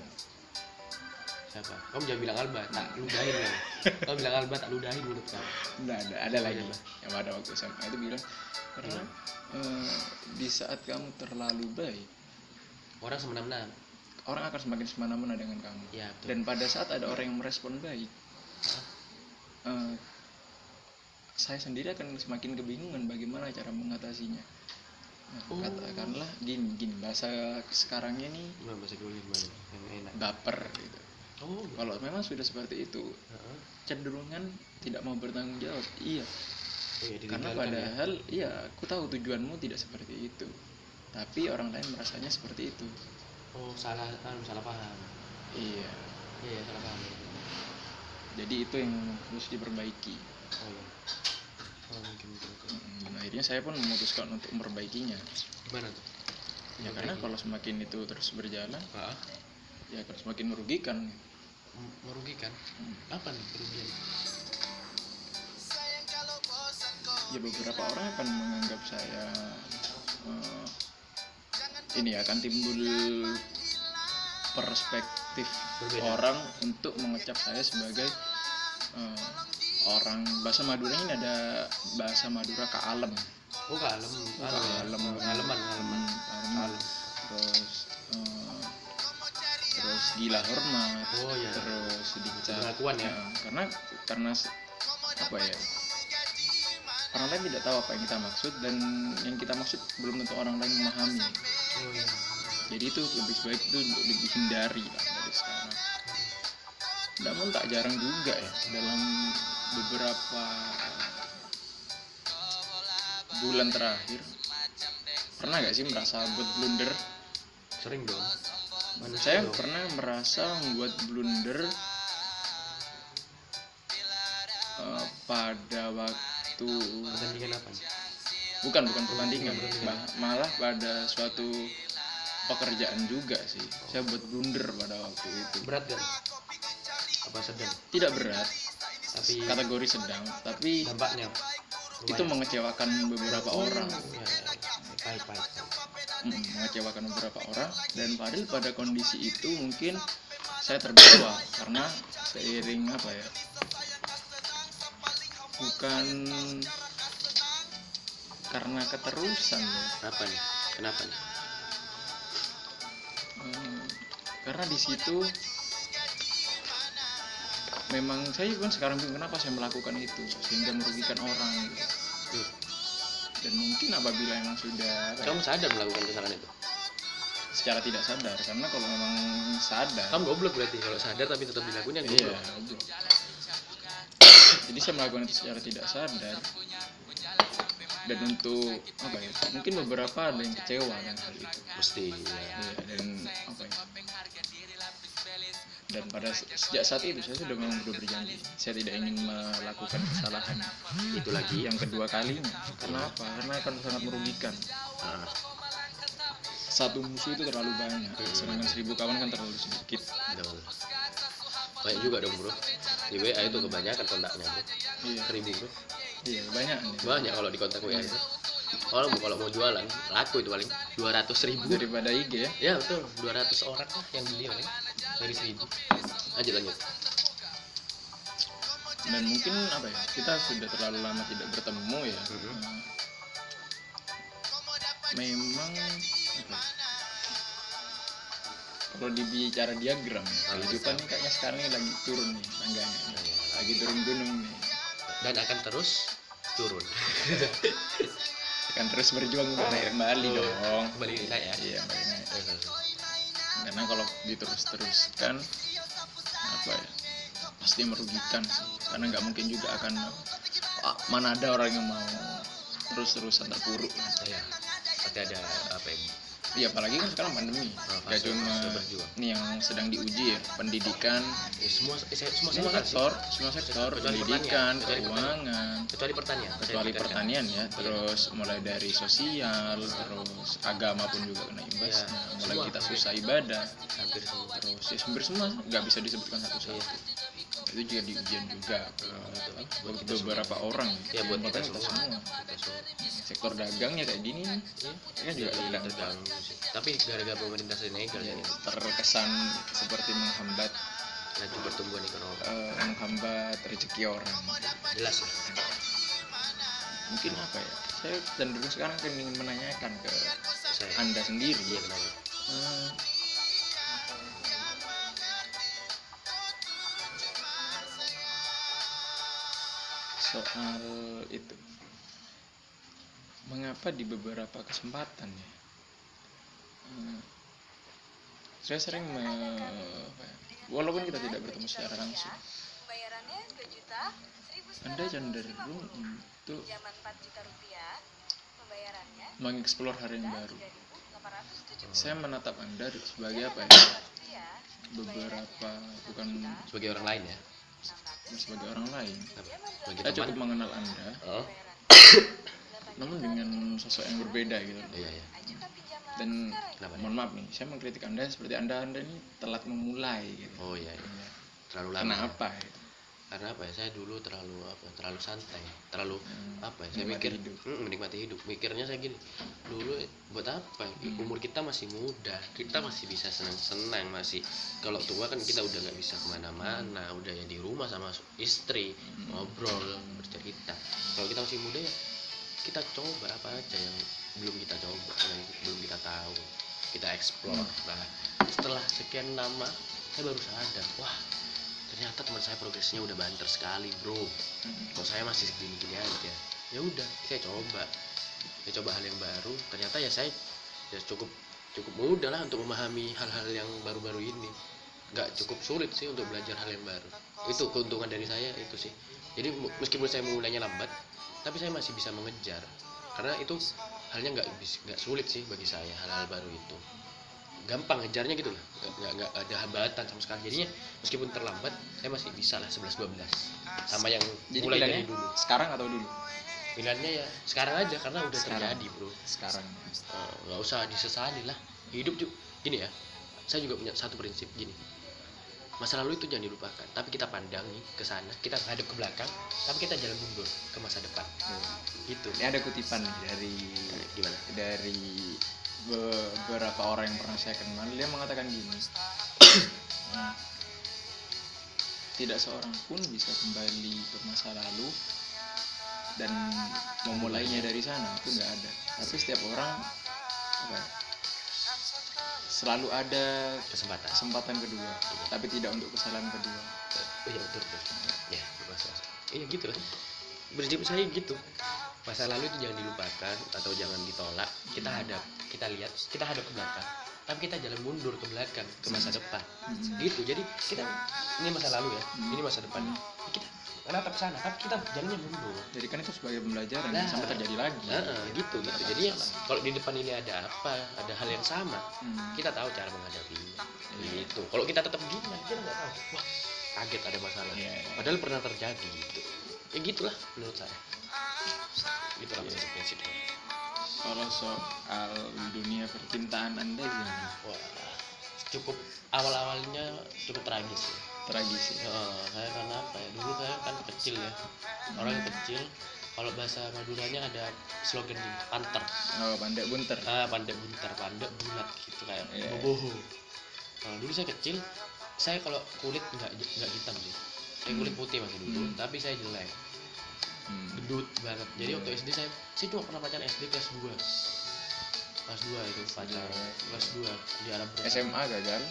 Siapa? Kamu jangan bilang Alba, tak ludahin ya. Kamu bilang Alba, tak ludahin mulut kamu. ada lagi Siapa? yang pada waktu SMA itu bilang karena di saat kamu terlalu baik Orang semena-mena. orang akan semakin semena-mena dengan kamu. Ya, betul. Dan pada saat ada orang yang merespon baik, saya sendiri akan semakin kebingungan bagaimana cara mengatasinya. Katakanlah gini bahasa sekarangnya nih Gimana bahasa gaulnya gimana? Yang enak. baper gitu. Oh, Kalau memang sudah seperti itu, cenderungan tidak mau bertanggung jawab. Iya. ya, Karena padahal iya, aku tahu tujuanmu tidak seperti itu. Tapi orang lain merasanya seperti itu. Oh, salah paham. Iya. Iya, salah paham. Jadi itu yang harus diperbaiki. Oh, iya. Oh, mungkin itu. Dan akhirnya saya pun memutuskan untuk memperbaikinya. Gimana tuh? Ya karena kalau semakin itu terus berjalan, Ah, ya akan semakin merugikan. merugikan. Apa nih kerugian? ya beberapa orang akan menganggap saya ini akan timbul perspektif Berbeda. orang untuk mengecap saya sebagai orang bahasa Madura. Ini ada bahasa Madura Kaalem. Oh kalem, Kalem. ngaleman. Terus terus gila hormat. Oh iya. Terus dicap Pengakuan ya. Karena apa ya, orang lain tidak tahu apa yang kita maksud, dan yang kita maksud belum tentu orang lain memahami. Oh iya. Jadi itu lebih baik itu untuk dihindari lah dari sekarang. Namun tak jarang juga ya dalam beberapa bulan terakhir, pernah gak sih merasa buat blunder? Sering dong. Mana Saya dong? pernah merasa membuat blunder pada waktu Pertandingan apa nih? bukan pertandingan, malah pada suatu pekerjaan juga sih. Saya buat blunder pada waktu itu. Berat kan? Apa sedang? Tidak berat, Tapi kategori sedang, tapi dampaknya itu mengecewakan beberapa orang. Ya, baik. Mengecewakan beberapa orang, dan padahal pada kondisi itu mungkin saya terbawa karena seiring apa ya, bukan karena keterusan ya. Apa nih? Kenapa nih? Karena di situ memang saya pun sekarang bingung kenapa saya melakukan itu sehingga merugikan orang gitu. Dan mungkin apabila memang sudah Kamu sadar melakukan kesalahan itu? secara tidak sadar, karena kalau memang sadar Kamu goblok berarti kalau sadar tapi tetap dilakukan ya iya, goblok. goblok. Jadi saya melakukan itu secara tidak sadar, dan untuk apa ya, mungkin beberapa ada yang kecewa dengan hal itu. Mesti ya. Iya, dan apa ya, dan pada sejak saat itu saya sudah memang sudah berjanji saya tidak ingin melakukan kesalahan Itu lagi yang kedua kalinya. Kenapa? Karena akan sangat merugikan. Nah, Satu musuh itu terlalu banyak, sedangkan 1000 kawan kan terlalu sedikit. betul. Banyak juga dong bro. Di WA itu kebanyakan kontaknya bro. Iya, 1000 bro. iya banyak nih. Banyak kalau di kontak WA itu. Kalau mau jualan laku itu paling 200.000 Daripada IG ya. Ya betul, 200 orang lah yang beli paling dari 1000. Lanjut. Dan mungkin apa ya, kita sudah terlalu lama tidak bertemu ya. Memang apa ya, kalau dibicara diagram ya, kehidupan ini kayaknya sekarang ini lagi turun nih tangganya, lagi turun gunung nih, Dan akan terus turun. akan terus berjuang untuk naik kembali dong. Kembali naik ya. Iya, kembali naik. Karena kalau diterus-teruskan apa ya, pasti merugikan sih, karena nggak mungkin juga akan mana ada orang yang mau terus-terusan terpuruk. Iya. Pasti ada apa ya? Iya, apalagi kan sekarang pandemi. Gak fase cuma berjuang. ini yang sedang diuji ya, pendidikan, Ya, semua semua sektor, Kecuali pendidikan, pertanian. keuangan, kecuali pertanian. kecuali pertanian ya, terus mulai dari sosial, terus agama pun juga kena imbasnya, mulai semua. kita susah ibadah, Hampir semua. terus ya hampir semua nggak bisa disebutkan satu-satu. Itu juga di ujian juga buat beberapa orang Ya buat kita bahkan semua. semua. Sektor dagangnya kayak gini kan juga Jadi terdampak. terganggu sih. Tapi gara-gara pemerintah Senegal Ya, ya, terkesan seperti menghambat laju pertumbuhan ekonomi. menghambat rezeki orang. Jelas ya. Mungkin apa ya, saya cenderung sekarang ingin menanyakan ke Saya. Anda sendiri Iya kenapa? soal itu, mengapa di beberapa kesempatan ya saya sering walaupun kita tidak bertemu secara langsung, Anda cenderung untuk mengeksplor hal yang baru. Saya menatap Anda sebagai apa ya, beberapa bukan Sebagai orang lain ya. sebagai orang lain. Bagi Saya teman. cukup mengenal Anda, Oh. namun dengan sosok yang berbeda gitu. Iya. Dan Kenapa? mohon maaf nih, saya mengkritik Anda seperti Anda ini telat memulai gitu. Oh iya. Terlalu lama. Kenapa? Gitu. Karena apa ya, saya dulu terlalu santai, terlalu saya menikmati mikir hidup. menikmati hidup. Mikirnya saya gini, dulu buat apa, umur kita masih muda, kita masih bisa senang-senang, masih kalau tua kan kita udah nggak bisa kemana-mana, udah ya di rumah sama istri, ngobrol, bercerita. Kalau kita masih muda ya kita coba apa aja yang belum kita coba, yang belum kita tahu, kita explore. Nah, setelah sekian lama saya baru sadar, wah ternyata teman saya progresnya udah banter sekali bro, kok saya masih segini-gini aja. Ya udah, saya coba hal yang baru. Ternyata ya saya ya cukup mudah lah untuk memahami hal-hal yang baru-baru ini, nggak cukup sulit sih untuk belajar hal yang baru. Itu keuntungan dari saya itu sih. Jadi meskipun saya mulainya lambat, tapi saya masih bisa mengejar, karena itu halnya nggak sulit sih bagi saya. Hal-hal baru itu gampang ngejarnya gitu loh, nggak ada hambatan sama sekali. Jadinya meskipun terlambat saya masih bisa lah 11-12 sama yang Jadi mulai pilihannya dari dulu. sekarang atau dulu? Pilihannya ya sekarang aja, karena udah Sekarang. terjadi bro. Sekarang. Nggak usah disesali lah. Hidup juga gini ya, saya juga punya satu prinsip gini, masa lalu itu jangan dilupakan, tapi kita pandangi ke sana, kita menghadap ke belakang, tapi kita jalan mundur ke masa depan. Gitu. Ini ada kutipan nih dari Gimana? dari beberapa orang yang pernah saya kenal. Dia mengatakan gini, tidak seorang pun bisa kembali ke masa lalu dan memulainya dari sana, itu nggak ada. Tapi setiap orang selalu ada kesempatan kedua, tapi tidak untuk kesalahan kedua. Oh iya betul. Ya, masalah. Iya gitu lah. Prinsip saya gitu. Masa lalu itu jangan dilupakan atau jangan ditolak. Kita lihat, kita hadap ke belakang, tapi kita jalan mundur ke belakang ke masa depan. Gitu. Jadi kita ini masa lalu ya, ini masa depan. Kita menatap ke sana, tapi kita jalannya mundur. Jadi kan itu sebagai pembelajaran sampai terjadi lagi. Gitu. Jadi ya, kalau di depan ini ada apa, ada hal yang sama, kita tahu cara menghadapinya. Gitu. Kalau kita tetap gini, kita nggak tahu. Wah, kaget ada masalah. Padahal pernah terjadi gitu. Ya gitulah menurut saya. Itulah prinsip-prinsipnya. Kalau soal dunia percintaan Anda gimana? Wah, cukup awal-awalnya cukup tragis ya. Tragis ya. Saya karena apa ya? Dulu saya kan kecil ya. Orang yang kecil. Kalau bahasa Maduranya ada slogan gini, panter. Oh, pandai bunter. Pandai bunter, pandai bulat gitu kayak boboho. Dulu saya kecil, saya kalau kulit nggak hitam sih. Saya kulit putih masih dulu, tapi saya jelek. Gendut banget. Jadi waktu SD saya cuma pernah pacaran SD kelas 2 itu pacaran kelas 2 di Arab Brunei. SMA gagal.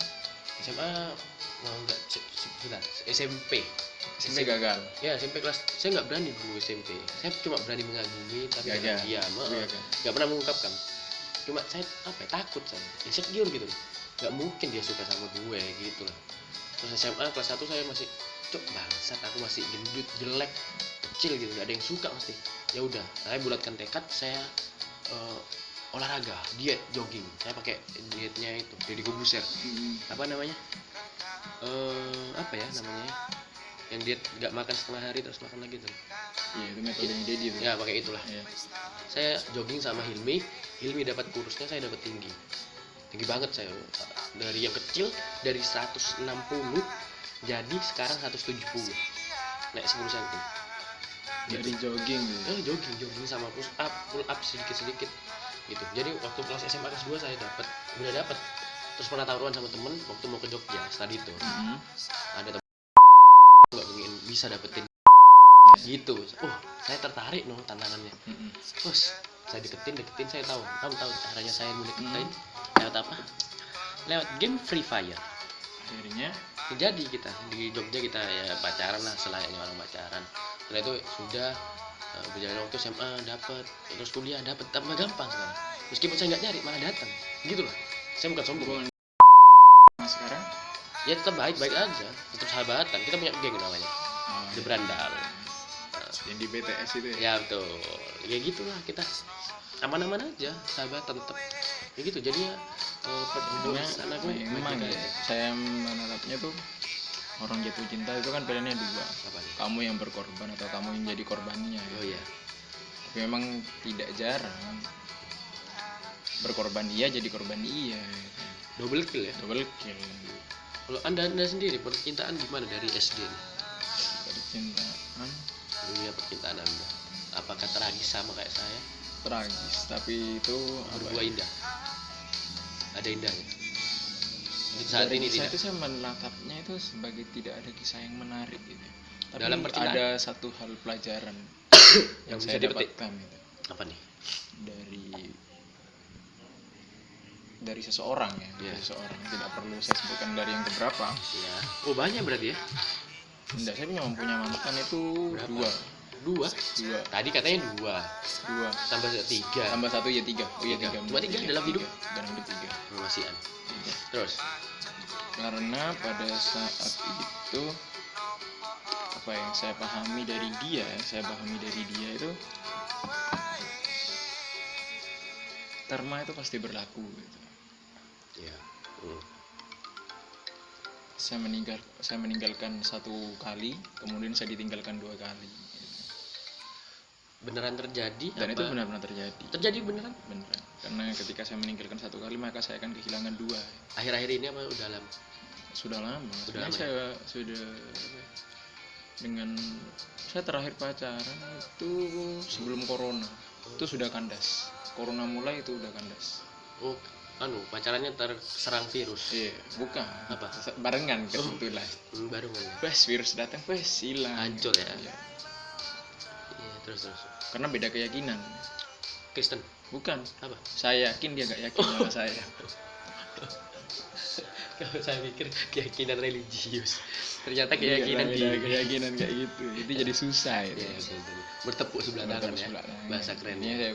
SMA mau enggak sebentar, SMP gagal. ya. SMP kelas, saya nggak berani dulu SMP, saya cuma berani mengagumi tapi Gagal. diam, nggak pernah mengungkapkan. Cuma saya takut, saya insecure gitu, nggak mungkin dia suka sama gue gitu lah. Terus SMA kelas 1 saya masih bangsat, aku masih gendut, jelek, kecil gitu, nggak ada yang suka mesti. Ya udah, saya bulatkan tekad, saya olahraga, diet, jogging. Saya pakai dietnya itu Deddy Corbuzier. Apa namanya? Apa ya namanya? Yang diet nggak makan setengah hari terus makan lagi tuh. Iya, itu metodenya Deddy tuh. Ya pakai itulah. Iya. Saya jogging sama Hilmi dapat kurusnya, saya dapat tinggi banget saya. Dari yang kecil, dari 160 jadi sekarang 170, naik 10 cm. Dari jogging gitu. Jogging sama pull up sedikit gitu. Jadi waktu kelas SMA kelas 2 saya udah dapat. Terus pernah taruhan sama temen waktu mau ke Jogja tadi itu. Ada temen nggak ingin bisa dapetin gitu. Saya tertarik tantangannya. Terus saya deketin, saya tahu caranya saya deketin lewat apa? Lewat game Free Fire. Akhirnya Jadi kita di Jogja kita ya pacaran lah selayaknya orang pacaran. Setelah itu sudah berjalan waktu SMA dapat, terus kuliah dapat, tambah gampang sekarang. Meskipun saya nggak nyari malah datang, gitu lah. Saya bukan sombong. Sekarang Ya tetap baik-baik aja, tetap sahabatan. Kita punya geng namanya, The Brandal. yang di BTS itu ya. Ya betul, ya gitulah kita aman-aman aja, sahabatan tetap. Ya gitu, jadinya anaknya memang ya, saya menangkapnya tuh orang jatuh cinta itu kan pilihannya dua. Apa nih? Kamu yang berkorban atau kamu yang jadi korbannya. Oh iya. Tapi memang tidak jarang berkorban iya jadi korban iya. Double kill ya. Double kill. Kalau anda sendiri percintaan gimana dari SD nih? Dari percintaan Dunia percintaan Anda apakah tragis sama kayak saya? tragis, tapi itu Berdua indah. Ada indahnya. Untuk saat dari ini kisah tidak. itu saya menatapnya itu sebagai tidak ada kisah yang menarik gitu. Tapi Dalam percintaan? ada satu hal pelajaran yang Bisa saya dipetik. dapatkan gitu, Apa nih? dari seseorang ya, Iya. dari seseorang, tidak perlu saya sebutkan dari yang keberapa. Ya. Oh banyak berarti ya? Enggak, saya punya mantan itu Berapa? dua. Tadi katanya dua. Tambah tiga. Tambah satu ya tiga. Oh iya Tiga. tiga. Cuma tiga dalam hidup? Dalam hidup tiga. Masian. Terus? Karena pada saat itu apa yang saya pahami dari dia itu karma itu pasti berlaku gitu. Ya. Saya meninggalkan satu kali, kemudian saya ditinggalkan dua kali. Beneran terjadi? Dan itu apa? benar-benar terjadi. Terjadi beneran? Beneran. Karena ketika saya meninggalkan satu kali, maka saya akan kehilangan dua. Akhir-akhir ini apa udah lama? Sudah lama. Sudah Sebenarnya lama, saya sudah dengan saya terakhir pacaran itu sebelum corona. Itu sudah kandas. Corona mulai itu udah kandas. Oh, pacarannya terserang virus. Iya, bukan. Apa? Barengan kebetulan. Baru kan? Wes virus datang, wes hilang. Hancur ya? Iya. Iya, terus. Karena beda keyakinan. Kristen? Bukan. Apa? Saya yakin dia gak yakin sama saya. Kalau saya pikir keyakinan religius, ternyata Iya, keyakinan beda diri. keyakinan kayak gitu. Itu jadi susah itu. Iya, betul. Bertepuk sebelah tangan ya. Bahasa keren Ini ya. saya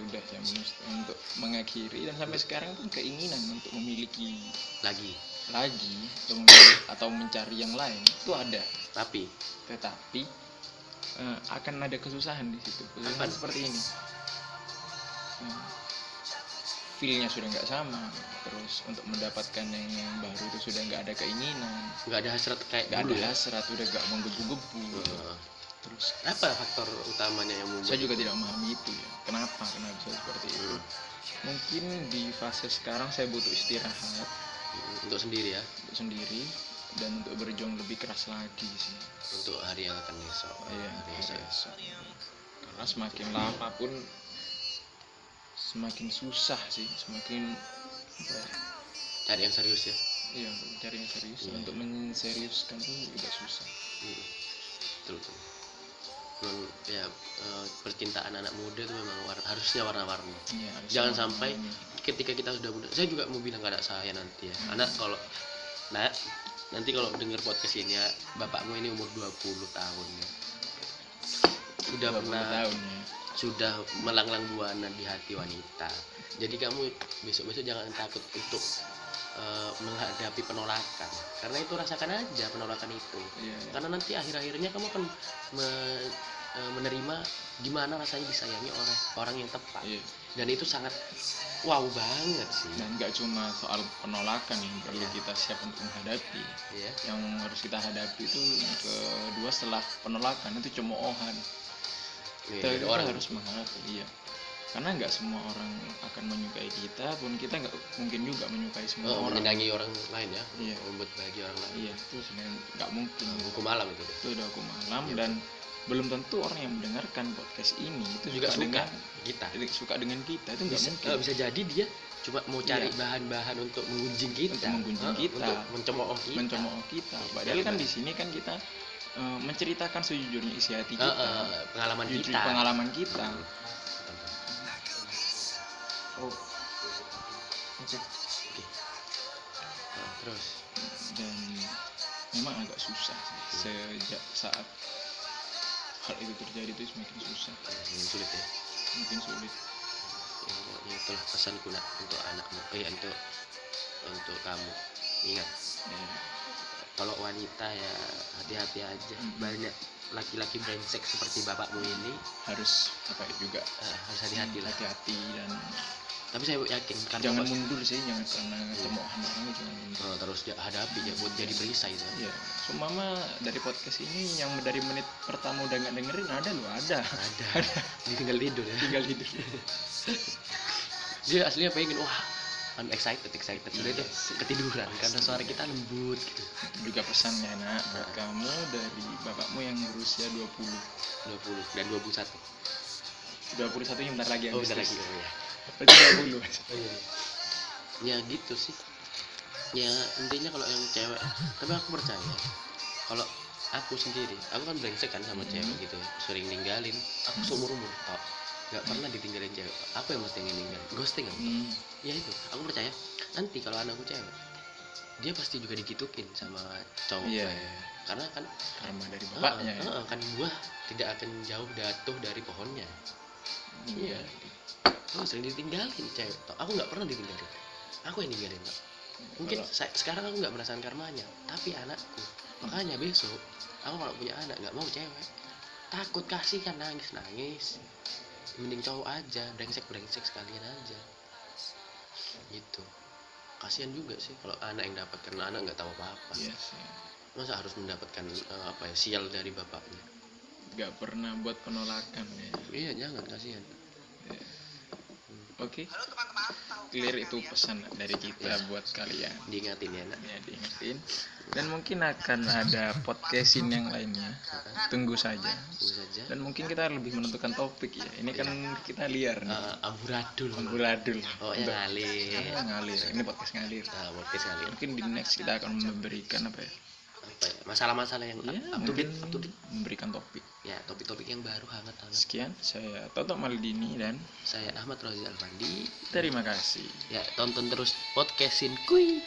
untuk mengakhiri, dan sampai sekarang pun keinginan untuk memiliki Lagi. lagi atau mencari yang lain itu ada, Tapi tetapi akan ada kesusahan di situ. Apa? Kesusahan seperti ini. Feel-nya sudah nggak sama, terus untuk mendapatkan yang baru itu sudah nggak ada keinginan, nggak ada hasrat kayak nggak dulu ada ya. hasrat, udah nggak menggebu-gebu. Heeh. Terus Apa faktor utamanya yang membuat saya juga tidak memahami itu ya, kenapa bisa seperti itu. Mungkin di fase sekarang saya butuh istirahat untuk sendiri ya, untuk sendiri dan untuk berjuang lebih keras lagi sih. untuk hari yang akan esok. Iya, Hari esok. esok. Karena semakin lama pun semakin susah sih, semakin apa ya, Cari yang serius ya. iya, untuk mencari yang serius. Iya. Untuk menseriuskan pun juga susah. Betul. Memang ya percintaan anak muda itu memang harusnya warna-warni. Iya, harus Jangan sama sampai ini. ketika kita sudah muda. Saya juga mau bilang ke anak saya nanti ya. Anak nanti kalau dengar podcast ini ya, bapakmu ini umur 20 tahun ya. Sudah 20 pernah tahun ya. sudah melanglang buana di hati wanita. Jadi kamu besok-besok jangan takut untuk menghadapi penolakan, karena itu rasakan aja penolakan itu. Iya. Karena nanti akhir-akhirnya kamu akan menerima gimana rasanya disayangi oleh orang yang tepat. Iya. Dan itu sangat wow banget sih. Dan nggak cuma soal penolakan yang perlu kita siap untuk menghadapi. Ya. Yang harus kita hadapi itu yang kedua setelah penolakan itu cemoohan. Kita Orang harus menghadapi, iya. Karena nggak semua orang akan menyukai kita, pun kita nggak mungkin juga menyukai semua orang. menyenangi orang lain ya. Iya. Membuat bahagia orang lain. Iya, itu sebenarnya nggak mungkin. Hukum alam itu. Itu udah hukum alam. Iya, Dan belum tentu orang yang mendengarkan podcast ini itu Juga suka dengan kita. suka dengan kita, itu nggak mungkin. Bisa jadi dia cuma mau cari Iya. bahan-bahan untuk menggunjing kita, Untuk menggunjing kita. untuk mencemooh kita. Mencemooh kita. Iya, Padahal kan iya. di sini kan kita menceritakan sejujurnya isi hati kita, Pengalaman jujur kita. pengalaman kita. Oh. Oke. Nah, terus Dan memang agak susah sih. Sejak saat hal itu terjadi itu semakin susah, yang sulit ya. semakin sulit. Yang itulah pesanku nak untuk anakmu. Untuk kamu. Ingat, Ya, kalau wanita ya hati-hati aja. Banyak laki-laki brengsek seperti bapakmu ini harus apa ya juga, harus hati-hati lah. hati-hati dan Tapi saya yakin karena jangan mundur sih, jangan karena cemoohan orang itu jangan mundur. terus hadapi ya buat jadi perisai itu. Ya, seumpama dari podcast ini yang dari menit pertama udah nggak dengerin, ada loh, ada. Ada. Tinggal tidur ya. Tinggal tidur. Dia aslinya pengen excited sudah itu ketiduran karena suara kita lembut gitu. Juga pesannya nak buat kamu dari bapakmu yang berusia 20 dan 21. 21 bentar lagi Oh bentar lagi ya. berarti 20. Oh iya. Ya gitu sih. Ya intinya kalau yang cewek, tapi aku percaya kalau aku sendiri, aku kan brengsek kan sama cewek gitu ya, sering ninggalin. Aku seumur tau nggak pernah ditinggalin cewek. Aku yang mesti ninggalin, ghosting aku. Ya itu, aku percaya nanti kalau anakku cewek, dia pasti juga digituin sama cowok. Iya. Karena kan Karma dari bapaknya. kan buah tidak akan jauh jatuh dari pohonnya. Iya. Aku sering ditinggalin cewek. Aku nggak pernah ditinggalin. Aku yang ninggalin, Pak. Mungkin sekarang aku nggak merasakan karmanya, tapi anakku. Makanya besok aku kalau punya anak nggak mau cewek. Takut kasihan nangis. Mending cowok aja, brengsek sekalian aja. Gitu. Kasihan juga sih kalau anak yang dapat, karena anak nggak tahu apa-apa. Iya sih. Masa harus mendapatkan sial dari bapaknya. Gak pernah buat penolakan ya. Iya, jangan, kasihan. Oke. Clear itu pesan dari kita buat kalian. Diingatin ya, nak. Ya, diingetin. Dan mungkin akan ada podcastin yang lainnya. Tunggu saja. Dan mungkin kita lebih menentukan topik ya. Ini kan kita liar nih. Amburadul. Oh ya, ngalir. Ngalir. Ini podcast ngalir. Podcast ngalir. Mungkin di next kita akan memberikan apa ya? Masalah-masalah yang up to date. Memberikan topik. Ya, topik-topik yang baru hangat. Sekian, saya Toto Maldini dan saya Ahmad Rozi Alfandi. Terima kasih. Ya, tonton terus podcastin kuy.